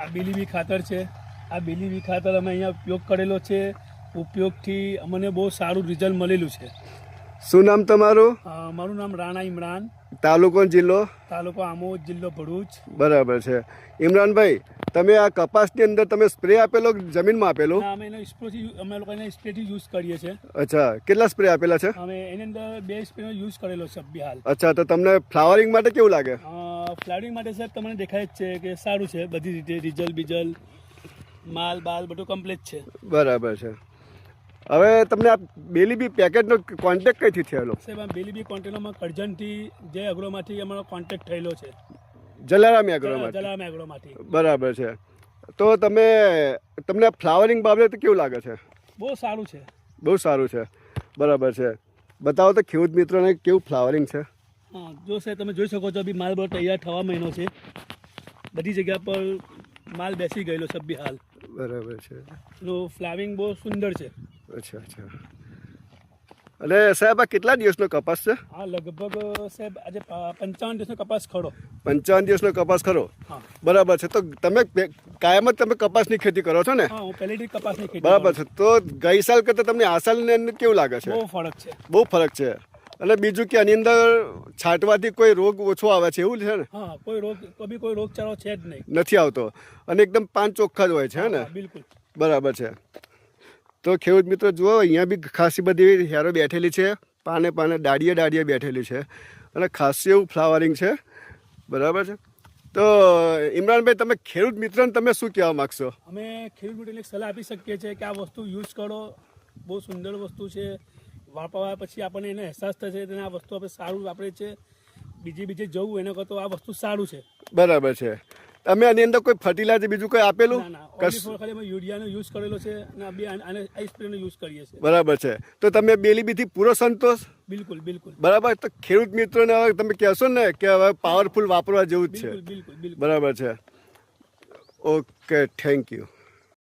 આ બીલીબી ખાતર છે. આ બીલીબી ખાતર અમે અહીંયા ઉપયોગ કરેલો છે. ઉપયોગથી અમને બહુ સારું રિઝલ્ટ મળેલું છે. શું નામ તમારું? મારું નામ રાણા ઇમરાન, તાલુકો જિલ્લો? તાલુકો આમોદ, જિલ્લો ભરૂચ. બરાબર છે. ઇમરાનભાઈ, તમે આ કપાસની અંદર તમે સ્પ્રે આપેલો કે જમીનમાં આપેલો? અમે એનો સ્પ્રેથી અમે લોકો એને સ્પ્રેથી યુઝ કરીએ છીએ. અચ્છા, કેટલા સ્પ્રે આપેલા છે? અમે એની અંદર 2 સ્પ્રેનો યુઝ કરેલો છે અભી હાલ. અચ્છા, તો તમને ફ્લાવરિંગ માટે કેવું લાગે? ફ્લાવરિંગ માટે સાહેબ તમને દેખાય જ છે કે સારું છે, બધી રીતે રિઝલ્ટ બીજલ માલ બાલ બધું કમ્પ્લીટ છે. બરાબર છે. હવે તમને આ બીલીબી પેકેટનો કોન્ટેક્ટ કઈથી થયેલો? સાહેબ આ બીલીબી કોન્ટેક્ટમાં કરજણથી જે અગ્રોમાંથી અમારો કોન્ટેક્ટ થયેલો છે. જલારામ એગ્રોમાંથી? જલારામ એગ્રોમાંથી. બરાબર છે. તો તમને ફ્લાવરિંગ બાબતે કેવું લાગે છે? બહુ સારું છે. બહુ સારું છે. બરાબર છે. બતાવો તો ખેડૂત મિત્રોને કેવું ફ્લાવરિંગ છે. હા, જો સાહેબ તમે જોઈ શકો છો, માલ બહુ તૈયાર થવા મહિનો છે. બધી જગ્યા પર માલ બેસી ગયેલો છે અભી હાલ. બરાબર છે. એનું ફ્લાવરિંગ બહુ સુંદર છે. અચ્છા અચ્છા. અને સાહેબ આ કેટલા દિવસનો કપાસ છે? હા, લગભગ સાહેબ આજે 55 દિવસનો કપાસ ખરો. 55 દિવસનો કપાસ ખરો? હા. બરાબર છે. તો તમે કાયમ જ તમે કપાસની ખેતી કરો છો ને? હા, હું પહેલેથી કપાસની ખેતી. બરાબર છે. તો ગઈ સાલ કરતાં તમને આ સાલની અંદર કેવું લાગે છે? બહુ ફરક છે. બહુ ફરક છે. અને બીજું કે આની અંદર છાંટવાથી કોઈ રોગ ઓછો આવે છે એવું છે ને? હા, કોઈ રોગચાળો છે જ નહીં. નથી આવતો અને એકદમ પાન ચોખ્ખા જ હોય છે ને? બિલકુલ. બરાબર છે. તો ખેડૂત મિત્રો જુઓ, અહીંયા બી ખાસી બધી હેરો બેઠેલી છે, પાને ડાળીએ બેઠેલી છે અને ખાસી એવું ફ્લાવરિંગ છે. બરાબર છે. તો ઇમરાનભાઈ, તમે ખેડૂત મિત્રોને તમે શું કહેવા માગશો? અમે ખેડૂત મિત્રોને સલાહ આપી શકીએ છીએ કે આ વસ્તુ યુઝ કરો, બહુ સુંદર વસ્તુ છે. વાપરવા પછી આપણને એનો અહેસાસ થશે કે આ વસ્તુ આપણે સારું વાપરે છે. બીજે જવું એના કરતાં આ વસ્તુ સારું છે. બરાબર છે. તમે આની અંદર કોઈ ફર્ટિલાઇઝર બીજું કોઈ આપેલું? ખાલી અમે યુરિયાનો યુઝ કરેલો છે અને આ સ્પ્રેનો યુઝ કરીએ છીએ. બરાબર છે. તો તમે બીલીબીથી પૂરો સંતોષ? બિલકુલ બિલકુલ. બરાબર. તો ખેડૂત મિત્રોને હવે તમે કહેશો ને કે હવે પાવરફુલ વાપરવા જેવું જ છે? બિલકુલ બિલકુલ. બરાબર છે. Okay, thank you.